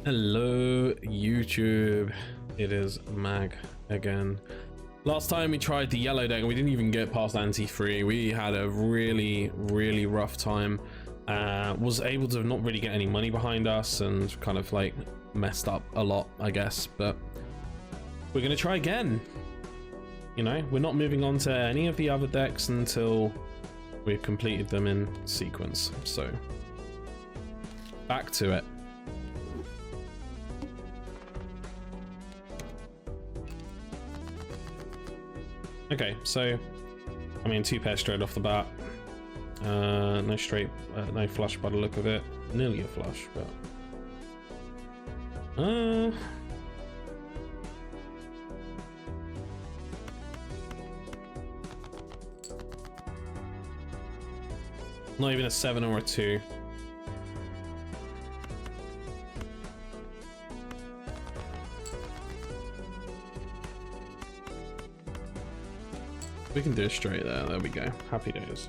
Hello YouTube, it is Mag again. Last time we tried the yellow deck, we didn't even get past anti-free. We had a really rough time. Was able to not really get any money behind us and kind of like messed up a lot, I guess, but we're gonna try again. You know, we're not moving on to any of the other decks until we've completed them in sequence, so back to it. Okay, so I mean, two pairs straight off the bat. No straight, no flush by the look of it. Nearly a flush, but not even a 7 or a 2. We can do it straight there. There we go. Happy days.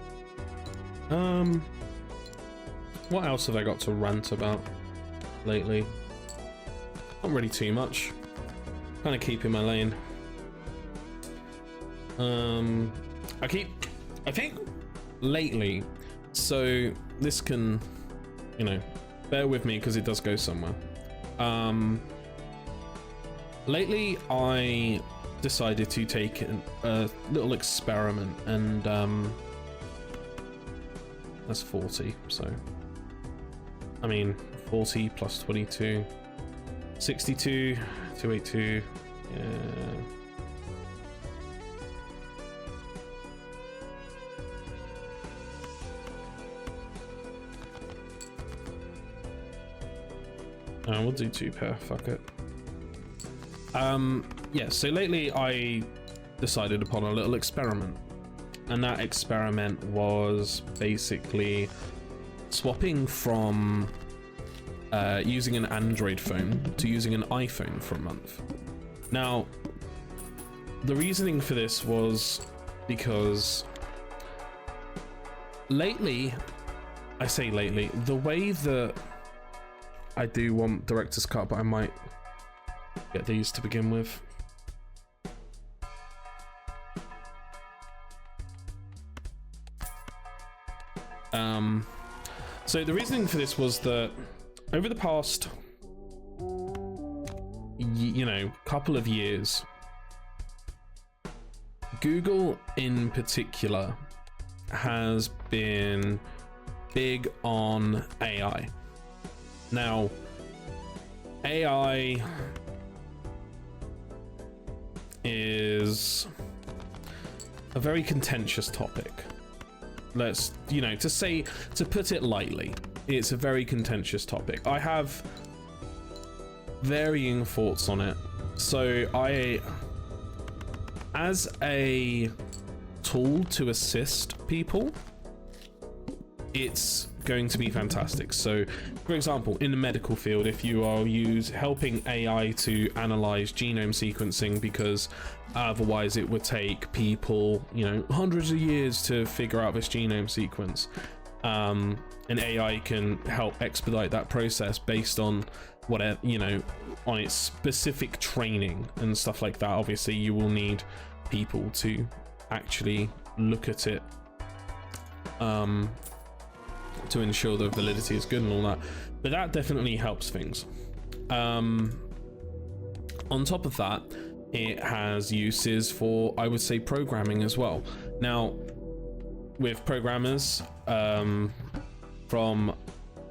What else have I got to rant about lately? Not really too much. Kind of keep in my lane. I think lately, so this can, you know, bear with me because it does go somewhere. Lately I decided to take a little experiment, and that's 40, so I mean 40 plus 22, 62, 282, yeah. We'll do 2 pair, fuck it. Yeah, so lately I decided upon a little experiment, and that experiment was basically swapping from using an Android phone to using an iPhone for a month. Now, the reasoning for this was because lately, I say lately, the way that I do want director's cut, but I might get these to begin with. So the reasoning for this was that over the past, you know, couple of years, Google in particular has been big on AI. Now, AI is a very contentious topic. Let's, you know, to put it lightly, it's a very contentious topic. I have varying thoughts on it. So as a tool to assist people, it's going to be fantastic. So for example, in the medical field, if you are helping AI to analyze genome sequencing, because otherwise it would take people, you know, hundreds of years to figure out this genome sequence, and AI can help expedite that process based on whatever, you know, on its specific training and stuff like that. Obviously you will need people to actually look at it to ensure the validity is good and all that, but that definitely helps things. On top of that, it has uses for, I would say, programming as well. Now, with programmers, from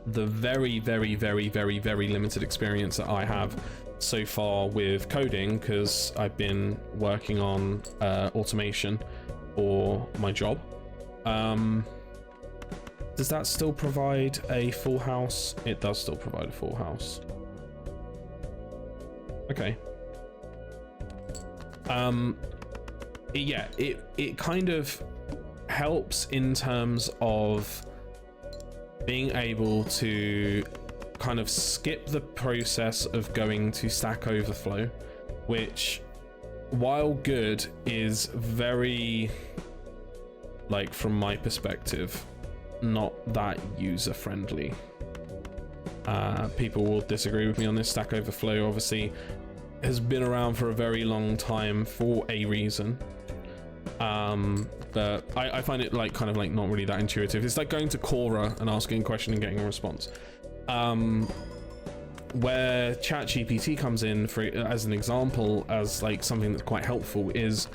the very limited experience that I have so far with coding, because I've been working on automation for my job, does that still provide a full house? It does still provide a full house. Okay. Yeah, it kind of helps in terms of being able to kind of skip the process of going to Stack Overflow, which, while good, is very, like, from my perspective, not that user friendly. People will disagree with me on this. Stack Overflow obviously has been around for a very long time for a reason. But I find it like kind of like not really that intuitive. It's like going to Quora and asking a question and getting a response. Where ChatGPT comes in for as an example, as like something that's quite helpful, is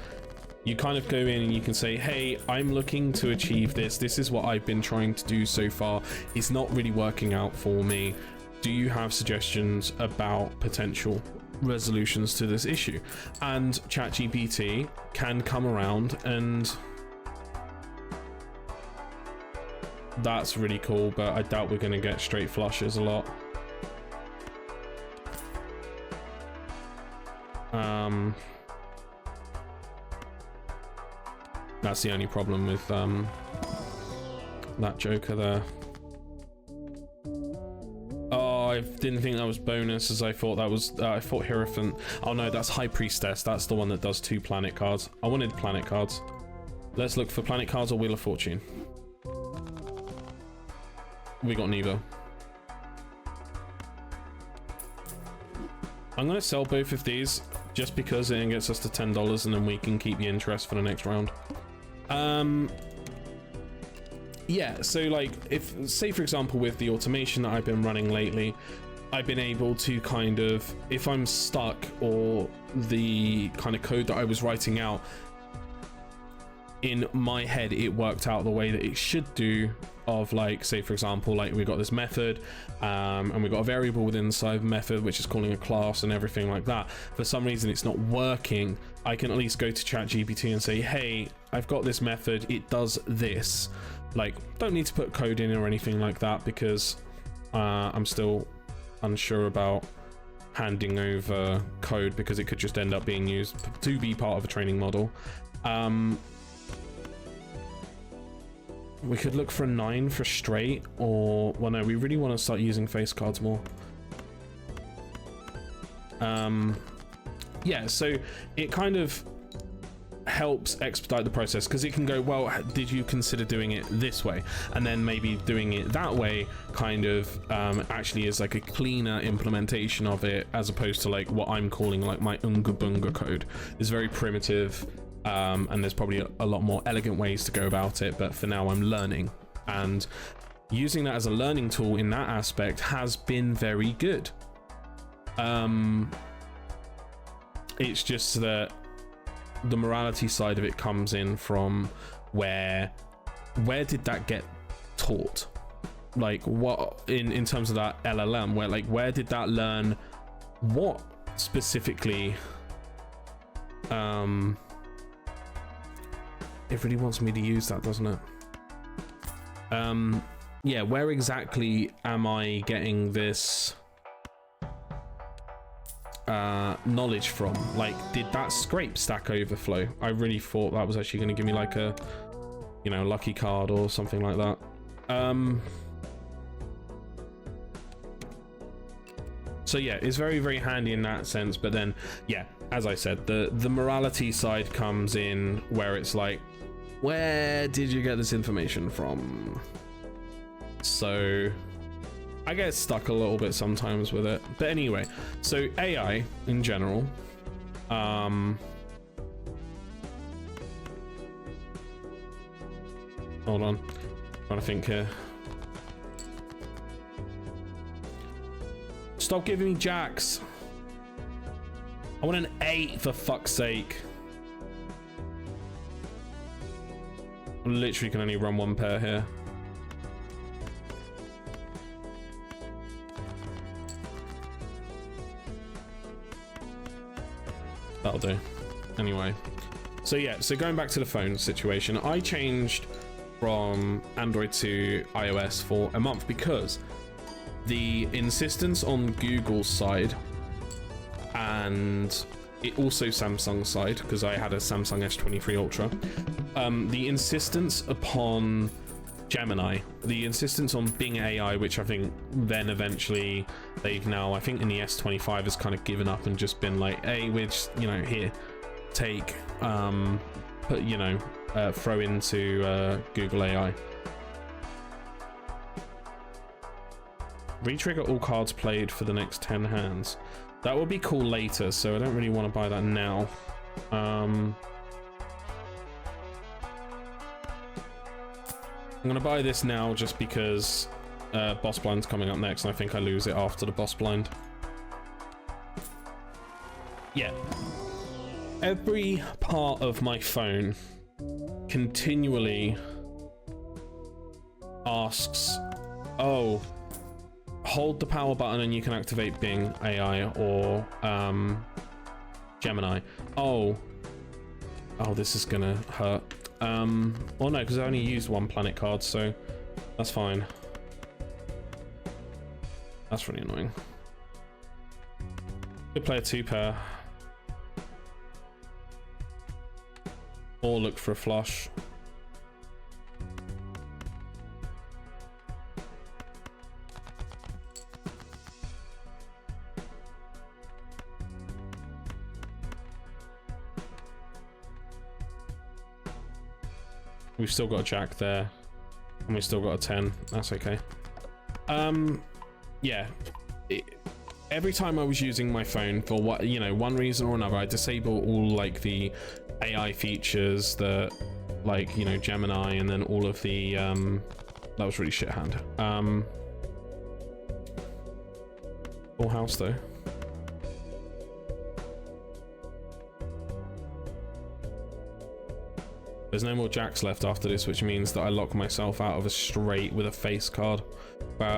you kind of go in and you can say, hey, I'm looking to achieve this. This is what I've been trying to do so far. It's not really working out for me. Do you have suggestions about potential resolutions to this issue? And ChatGPT can come around, and that's really cool, but I doubt we're going to get straight flushes a lot. That's the only problem with that Joker there. Oh, I didn't think that was bonus, as I thought that was I thought Hierophant. Oh no, that's High Priestess. That's the one that does 2 planet cards. I wanted planet cards. Let's look for planet cards or Wheel of Fortune. We got neither. I'm gonna sell both of these just because it gets us to $10, and then we can keep the interest for the next round. Yeah, so like, if say for example with the automation that I've been running lately, I've been able to kind of, if I'm stuck or the kind of code that I was writing out, in my head it worked out the way that it should do, of like, say for example, like we got this method and we got a variable within inside the method which is calling a class and everything like that. For some reason it's not working. I can at least go to ChatGPT and say, hey, I've got this method, it does this. Like, don't need to put code in or anything like that, because I'm still unsure about handing over code, because it could just end up being used to be part of a training model. We could look for a 9 for straight, or, well no, we really want to start using face cards more. Yeah, so it kind of helps expedite the process, because it can go, well, did you consider doing it this way? And then maybe doing it that way kind of actually is like a cleaner implementation of it, as opposed to like what I'm calling like my Unga Bunga code. It's very primitive. And there's probably a lot more elegant ways to go about it, but for now I'm learning, and using that as a learning tool in that aspect has been very good. It's just that the morality side of it comes in from where did that get taught? Like, what in terms of that LLM, where did that learn what specifically? It really wants me to use that, doesn't it? Yeah, where exactly am I getting this knowledge from? Like, did that scrape Stack Overflow? I really thought that was actually going to give me like a, you know, lucky card or something like that. So yeah, it's very, very handy in that sense. But then, yeah, as I said, the morality side comes in where it's like, where did you get this information from? So I get stuck a little bit sometimes with it. But anyway, so AI in general, hold on, trying to think here. Stop giving me jacks. I want an 8 for fuck's sake. I literally can only run 1 pair here. That'll do. Anyway, so yeah, so going back to the phone situation, I changed from Android to iOS for a month because the insistence on Google's side, and it also Samsung's side, because I had a Samsung S23 Ultra, the insistence upon Gemini, the insistence on Bing AI, which I think then eventually they've now, I think in the S25 has kind of given up and just been like, hey, we're just, you know, here, take, put, you know, throw into Google AI. Retrigger all cards played for the next 10 hands. That will be cool later, so I don't really want to buy that now. I'm gonna buy this now just because boss blind's coming up next, and I think I lose it after the boss blind. Yeah. Every part of my phone continually asks, oh, hold the power button and you can activate Bing AI or Gemini. Oh, this is gonna hurt. Well, no, because I only used one planet card, so that's fine. That's really annoying. Could play a 2-pair. Or look for a flush. We've still got a jack there, and we've still got a 10. That's okay. Yeah. Every time I was using my phone for what, you know, one reason or another, I disable all like the AI features that, like, you know, Gemini, and then all of the that was really shit hand. Full house though. There's no more jacks left after this, which means that I lock myself out of a straight with a face card.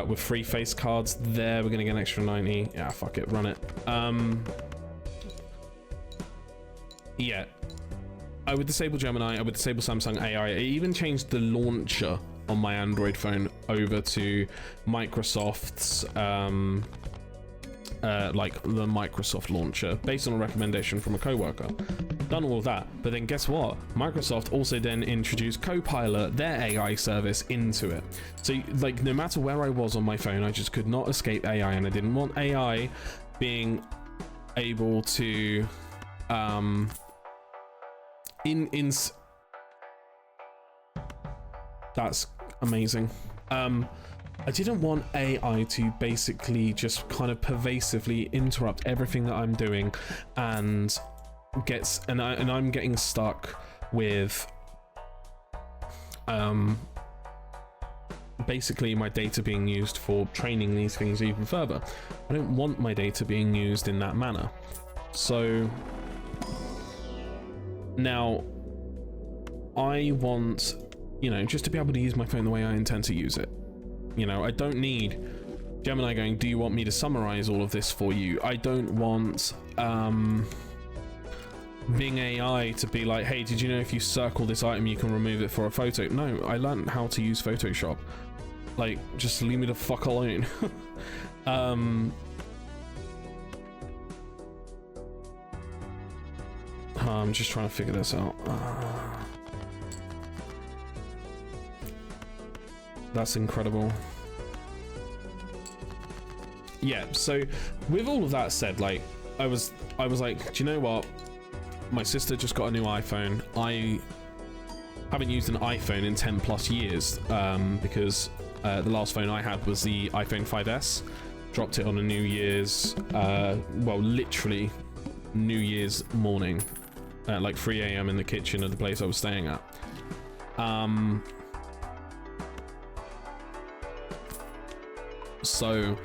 With 3 face cards there, we're gonna get an extra 90. Yeah, fuck it, run it. Yeah, I would disable Gemini, I would disable Samsung AI. I even changed the launcher on my Android phone over to Microsoft's like the Microsoft launcher, based on a recommendation from a coworker. Done all of that, but then guess what? Microsoft also then introduced Copilot, their AI service, into it. So like, no matter where I was on my phone, I just could not escape AI, and I didn't want AI being able to that's amazing. I didn't want AI to basically just kind of pervasively interrupt everything that I'm doing, and I'm getting stuck with basically my data being used for training these things even further. I don't want my data being used in that manner. So now I want, you know, just to be able to use my phone the way I intend to use it. You know, I don't need Gemini going, do you want me to summarize all of this for you? I don't want Bing AI to be like, hey, did you know if you circle this item you can remove it for a photo? No, I learned how to use Photoshop. Like, just leave me the fuck alone. I'm just trying to figure this out. That's incredible. Yeah, so with all of that said, like, I was like, do you know what? My sister just got a new iPhone. I haven't used an iPhone in 10 plus years because the last phone I had was the iPhone 5S. Dropped it on a New Year's, well, literally New Year's morning at like 3 a.m. in the kitchen of the place I was staying at. So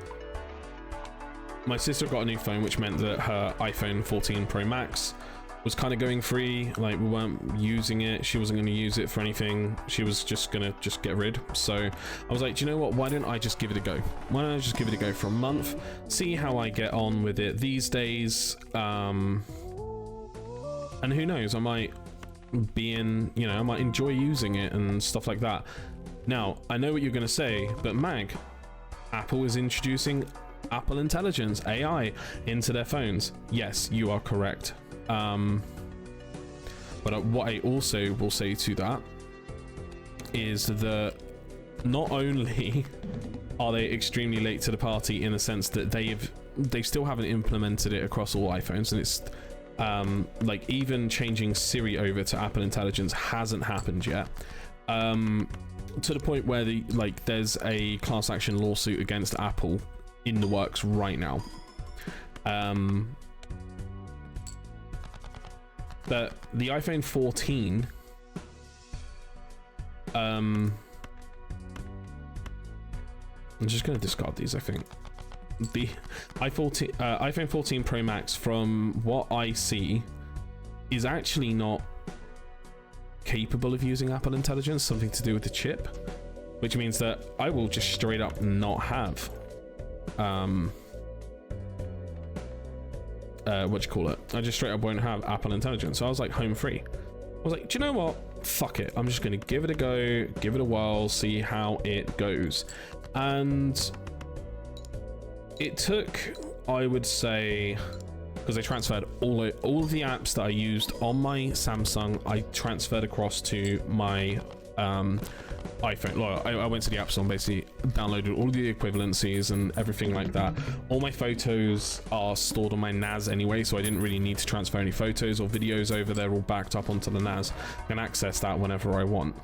my sister got a new phone, which meant that her iPhone 14 Pro Max was kind of going free. Like, we weren't using it. She wasn't going to use it for anything. She was just gonna get rid. So I was like, do you know what? Why don't I just give it a go? Why don't I just give it a go for a month? See how I get on with it these days. And who knows? I might be in, you know, I might enjoy using it and stuff like that. Now, I know what you're going to say, but Mag, Apple is introducing Apple Intelligence, AI, into their phones. Yes, you are correct. But what I also will say to that is that not only are they extremely late to the party in the sense that they still haven't implemented it across all iPhones, and it's like, even changing Siri over to Apple Intelligence hasn't happened yet. to the point where there's a class action lawsuit against Apple in the works right now. But the iPhone 14, I'm just going to discard these, I think. The iPhone 14 Pro Max, from what I see, is actually not capable of using Apple Intelligence, something to do with the chip, which means that I will just straight up not have what you call it, I just straight up won't have Apple Intelligence. So I was like home free. I was like, do you know what, fuck it, I'm just gonna give it a go, give it a while, see how it goes. And it took, I would say, because I transferred all of the apps that I used on my Samsung, I transferred across to my iPhone. Well, I went to the App Store and basically downloaded all the equivalencies and everything like that. All my photos are stored on my NAS anyway, so I didn't really need to transfer any photos or videos over. They're all backed up onto the NAS. I can access that whenever I want.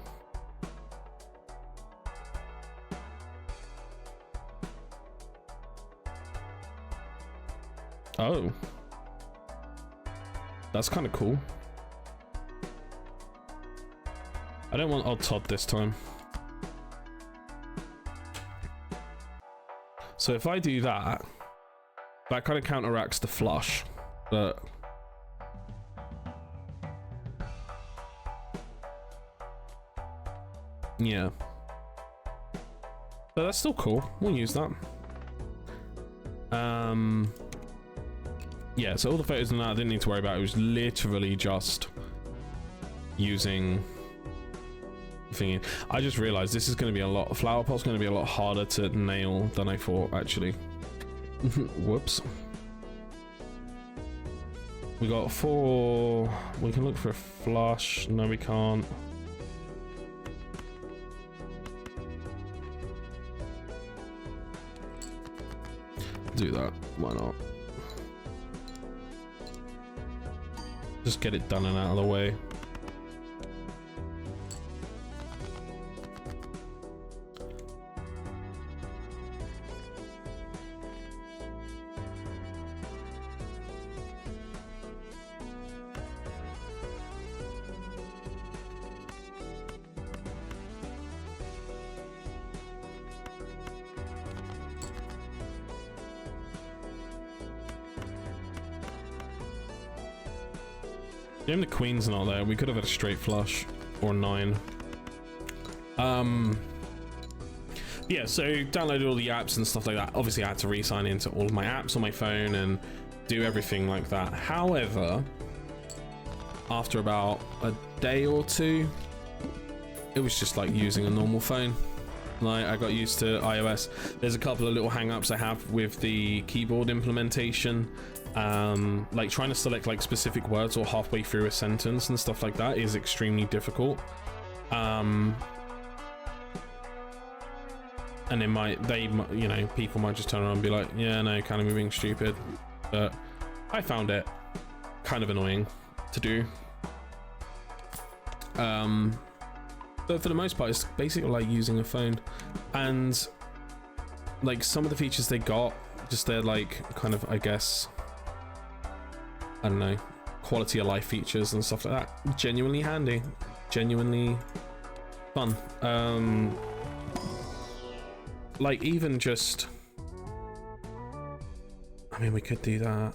Oh, that's kind of cool. I don't want Odd Todd this time. So if I do that, that kind of counteracts the flush, but yeah. But that's still cool. We'll use that. Yeah, so all the photos and that I didn't need to worry about. It was literally just using thingy. I just realized this is going to be a lot. Flower pot's going to be a lot harder to nail than I thought, actually. Whoops. We got 4. We can look for a flush. No, we can't. Do that. Why not? Just get it done and out of the way. Damn, the queen's not there. We could have had a straight flush or 9. Yeah, so downloaded all the apps and stuff like that. Obviously I had to re-sign into all of my apps on my phone and do everything like that. However, after about a day or 2, it was just like using a normal phone. Like, I got used to iOS. There's a couple of little hang-ups I have with the keyboard implementation. Like trying to select like specific words or halfway through a sentence and stuff like that is extremely difficult. And it might, you know, people might just turn around and be like, yeah, no, kind of being stupid. But I found it kind of annoying to do. But for the most part, it's basically like using a phone. And like some of the features they got, just they're like kind of, I guess, I don't know, quality of life features and stuff like that. Genuinely handy, genuinely fun. Like even just, I mean, we could do that.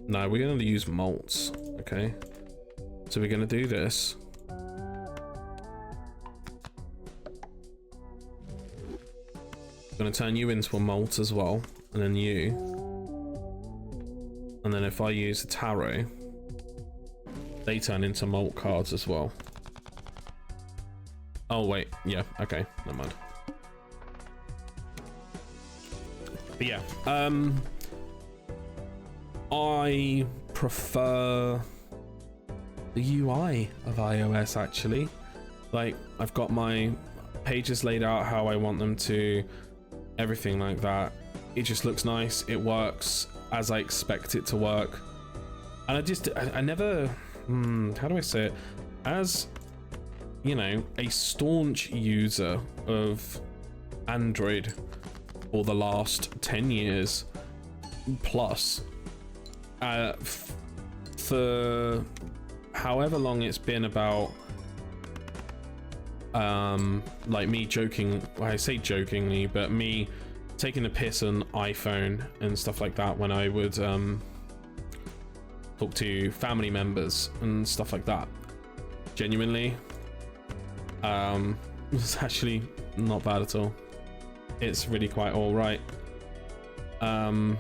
No, we're gonna use malts. Okay, so we're gonna do this. I'm gonna turn you into a malt as well, and then you, and then if I use a tarot, they turn into malt cards as well. Oh wait, yeah, okay, never mind. But yeah, I prefer the UI of iOS actually. Like, I've got my pages laid out how I want them to, everything like that. It just looks nice. It works as I expect it to work. And I never, how do I say it? as you know, a staunch user of Android for the last 10 years plus, for however long it's been, about like me joking, well, I say jokingly, but me taking a piss on iPhone and stuff like that when I would talk to family members and stuff like that. Genuinely, it's actually not bad at all. It's really quite all right. And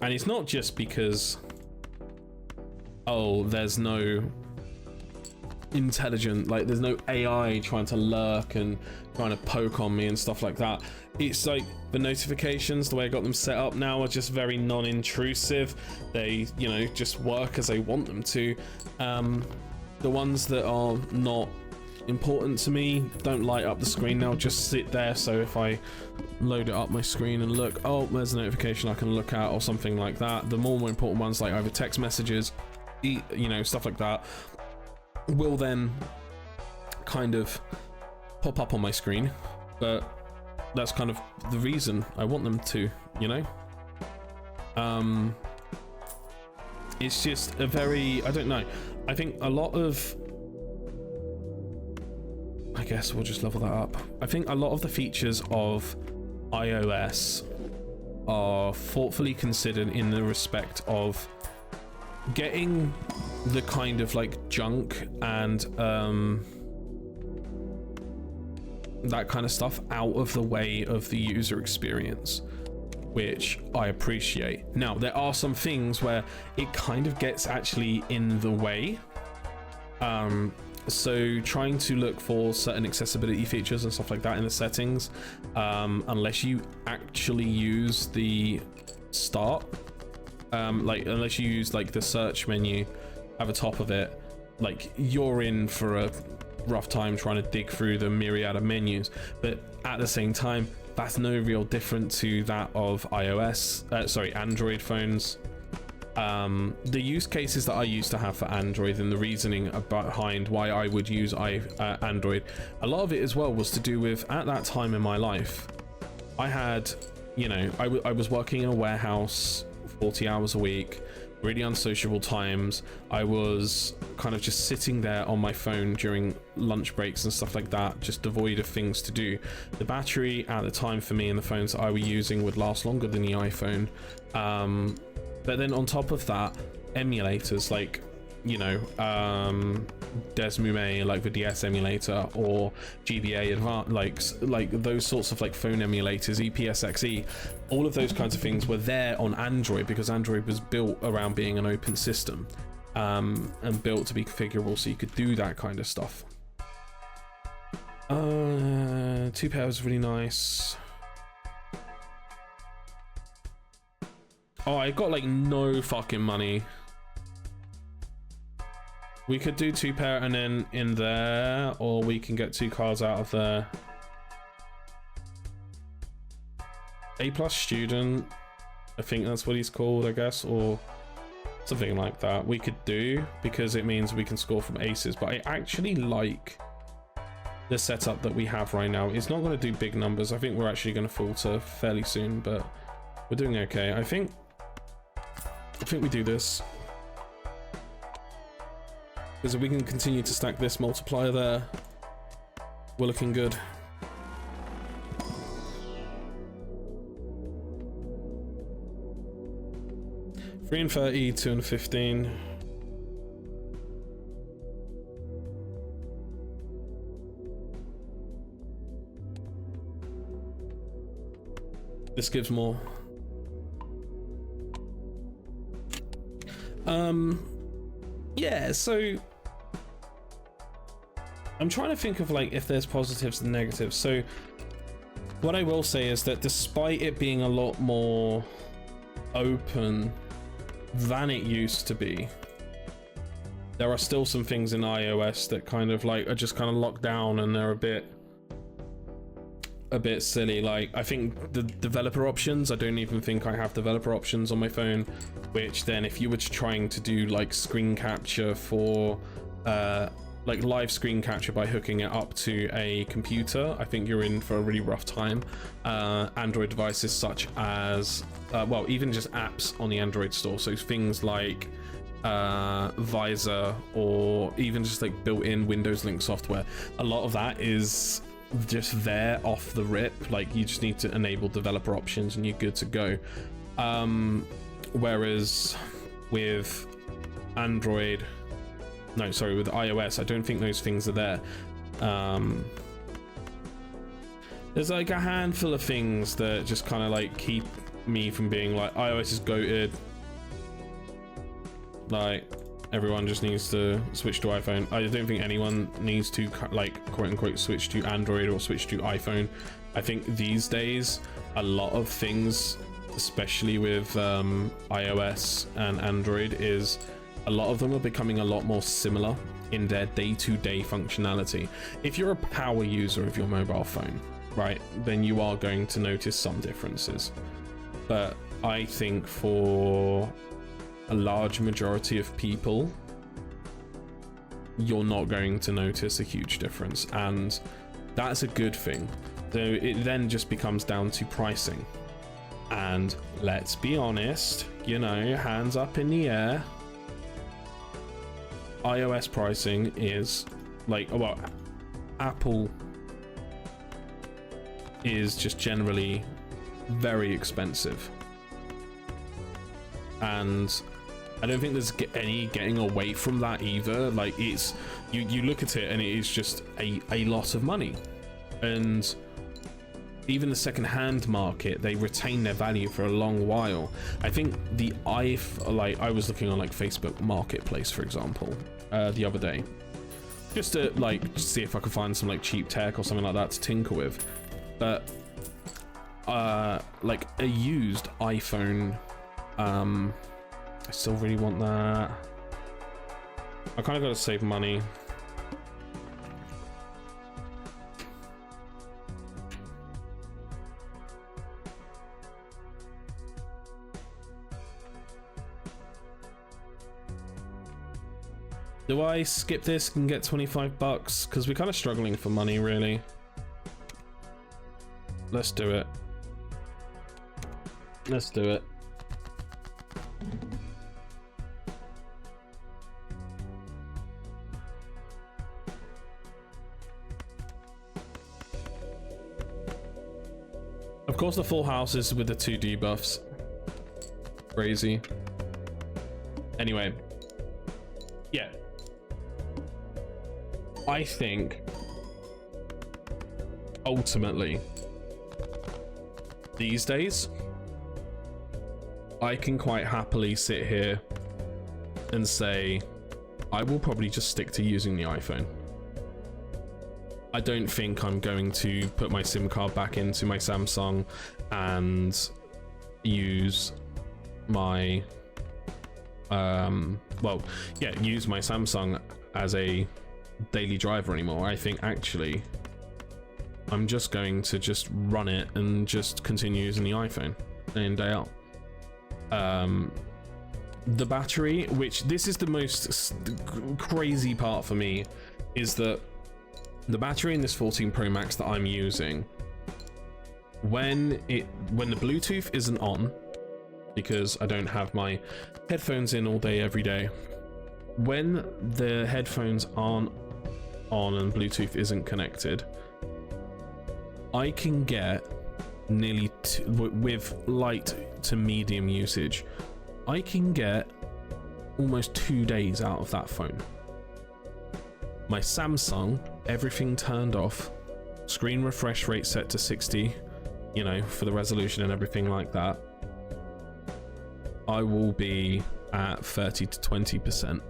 it's not just because, oh, there's no intelligent, like there's no AI trying to lurk and trying to poke on me and stuff like that. It's like the notifications, the way I got them set up now, are just very non-intrusive. They, you know, just work as I want them to. The ones that are not important to me don't light up the screen now, just sit there. So if I load it up my screen and look, oh, there's a notification I can look at or something like that. The more important ones, like either text messages, you know, stuff like that, will then kind of pop up on my screen. But that's kind of the reason I want them to, you know. It's just a very, I don't know, I think a lot of, I guess we'll just level that up. I think a lot of the features of iOS are thoughtfully considered in the respect of getting the kind of like junk and that kind of stuff out of the way of the user experience, which I appreciate. Now, there are some things where it kind of gets actually in the way. So trying to look for certain accessibility features and stuff like that in the settings, unless you actually use the start, like unless you use like the search menu at the top of it, like you're in for a rough time trying to dig through the myriad of menus. But at the same time, that's no real different to that of Android phones. The use cases that I used to have for Android and the reasoning behind why I would use Android, a lot of it as well was to do with, at that time in my life, I had, you know, I was working in a warehouse 40 hours a week, really unsociable times. I was kind of just sitting there on my phone during lunch breaks and stuff like that, just devoid of things to do. The battery at the time for me and the phones that I were using would last longer than the iPhone. But then on top of that, emulators like, you know, Desmume, like the DS emulator, or GBA Advanced, like those sorts of like phone emulators, EPSXE, all of those kinds of things were there on Android because Android was built around being an open system, and built to be configurable so you could do that kind of stuff. 2-pair is really nice. Oh, I got like no fucking money. We could do 2-pair and then in there, or we can get 2 cars out of there. A+ student, I think that's what he's called, I guess, or something like that. We could do, because it means we can score from aces. But I actually like the setup that we have right now. It's not going to do big numbers. I think we're actually going to falter fairly soon, but we're doing okay. I think we do this, because if we can continue to stack this multiplier there, we're looking good. Three and 30, 2 and 15. This gives more. Yeah, so I'm trying to think of like if there's positives and negatives. So what I will say is that despite it being a lot more open than it used to be, there are still some things in iOS that kind of like are just kind of locked down, and they're a bit, a bit silly. Like, I think the developer options, I don't even think I have developer options on my phone, which then if you were trying to do like screen capture for like live screen capture by hooking it up to a computer, I think you're in for a really rough time. Android devices such as well, even just apps on the Android store, so things like Visor, or even just like built-in Windows link software, a lot of that is just there off the rip. Like, you just need to enable developer options and you're good to go. Whereas with Android, no, sorry, with iOS, I don't think those things are there. There's like a handful of things that just kind of like keep me from being like, iOS is goated. Like, everyone just needs to switch to iPhone. I don't think anyone needs to, like, quote unquote switch to Android or switch to iPhone. I think these days a lot of things, especially with iOS and Android, is a lot of them are becoming a lot more similar in their day-to-day functionality. If you're a power user of your mobile phone, right, then you are going to notice some differences. But I think for a large majority of people, you're not going to notice a huge difference, and that's a good thing. So it then just becomes down to pricing, and let's be honest, you know, hands up in the air, iOS pricing is like, well, Apple is just generally very expensive, and I don't think there's any getting away from that either. Like, it's, you look at it and it is just a lot of money, and even the second-hand market, they retain their value for a long while. I think I was looking on like Facebook Marketplace, for example, the other day, just to like see if I could find some like cheap tech or something like that to tinker with. But like a used iPhone, I still really want that. I kind of got to save money. Do I skip this and get 25 bucks? Because we're kind of struggling for money, really. Let's do it. Let's do it. Of course, the full house is with the 2 debuffs. Crazy. Anyway. Yeah. I think ultimately these days I can quite happily sit here and say I will probably just stick to using the iPhone. I don't think I'm going to put my SIM card back into my Samsung and use my use my Samsung as a daily driver anymore. I think actually I'm just going to just run it and just continue using the iPhone day in, day out. The battery, which this is the most crazy part for me, is that the battery in this 14 Pro Max that I'm using, when the Bluetooth isn't on, because I don't have my headphones in all day every day, when the headphones aren't on and Bluetooth isn't connected, I can get nearly with light to medium usage, I can get almost 2 days out of that phone. My Samsung, everything turned off, screen refresh rate set to 60, you know, for the resolution and everything like that, I will be at 30 to 20%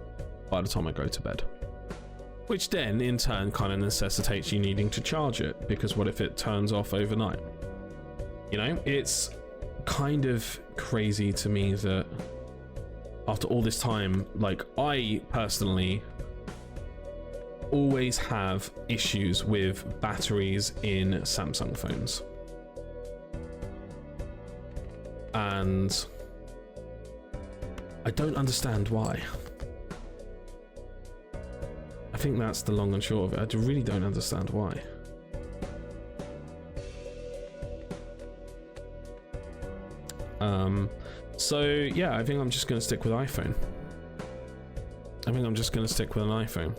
by the time I go to bed. Which then in turn kind of necessitates you needing to charge it, because what if it turns off overnight? You know, it's kind of crazy to me that after all this time, like, I personally always have issues with batteries in Samsung phones. And I don't understand why. I think that's the long and short of it. I really don't understand why. So yeah, I think I'm just going to stick with iPhone. I think I'm just going to stick with an iPhone.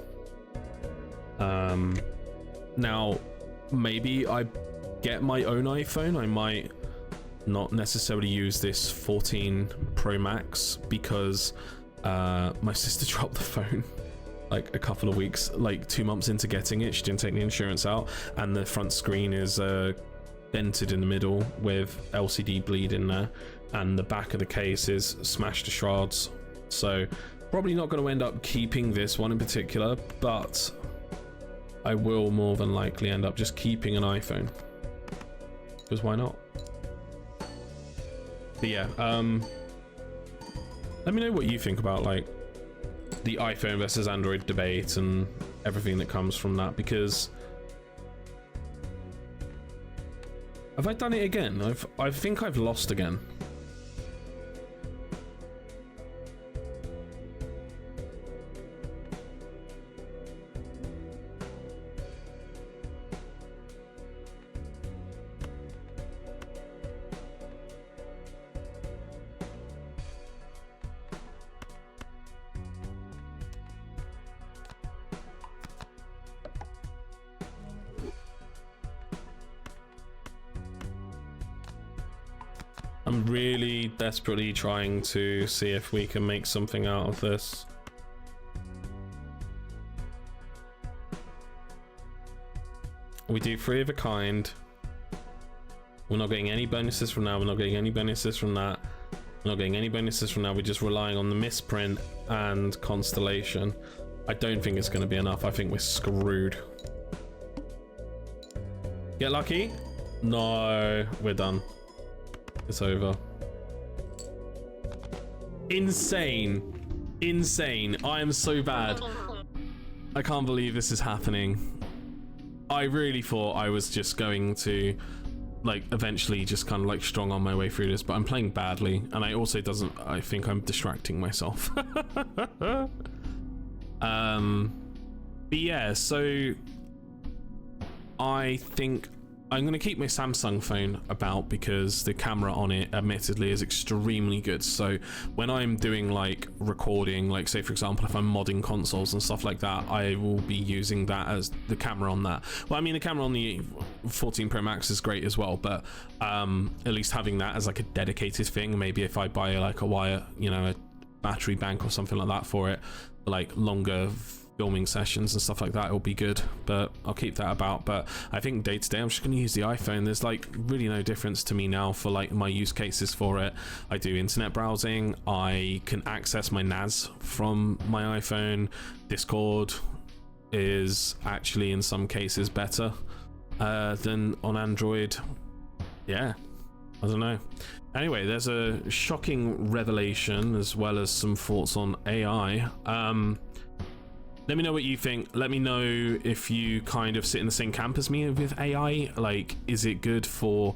Now, maybe I get my own iPhone. I might not necessarily use this 14 Pro Max because my sister dropped the phone like a couple of weeks, like 2 months into getting it. She didn't take the insurance out, and the front screen is dented in the middle with LCD bleed in there, and the back of the case is smashed to shards. So probably not going to end up keeping this one in particular, but I will more than likely end up just keeping an iPhone, because why not? But yeah, let me know what you think about like the iPhone versus Android debate and everything that comes from that, because have I done it again? I think I've lost again. I'm really desperately trying to see if we can make something out of this. We do 3 of a kind. We're not getting any bonuses from that. We're not getting any bonuses from that. We're not getting any bonuses from that. We're just relying on the misprint and constellation. I don't think it's going to be enough. I think we're screwed. Get lucky? No, we're done. It's over. Insane. Insane. I am so bad. I can't believe this is happening. I really thought I was just going to like eventually just kind of like strong on my way through this, but I'm playing badly, and I also I think I'm distracting myself. But yeah, so I think I'm going to keep my Samsung phone about because the camera on it admittedly is extremely good. So when I'm doing like recording, like say for example if I'm modding consoles and stuff like that, I will be using that as the camera on that. Well, I mean the camera on the 14 Pro Max is great as well, but at least having that as like a dedicated thing, maybe if I buy like a wire, you know, a battery bank or something like that for it, like longer filming sessions and stuff like that, it'll be good. But I'll keep that about. But I think day to day I'm just going to use the iPhone. There's like really no difference to me now for like my use cases for it. I do internet browsing, I can access my NAS from my iPhone. Discord is actually in some cases better than on Android. Yeah, I don't know. Anyway, there's a shocking revelation as well as some thoughts on AI. Let me know what you think. Let me know if you kind of sit in the same camp as me with AI. Like, is it good for,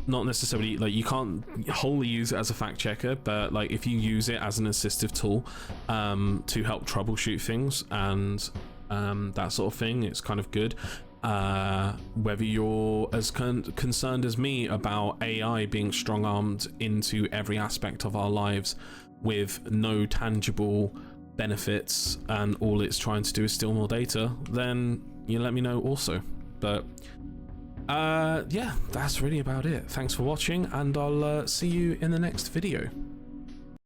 not necessarily, like you can't wholly use it as a fact checker, but like if you use it as an assistive tool to help troubleshoot things and that sort of thing, it's kind of good. Whether you're as concerned as me about AI being strong-armed into every aspect of our lives with no tangible benefits and all it's trying to do is steal more data, then you let me know also. But yeah, that's really about it. Thanks for watching, and I'll see you in the next video.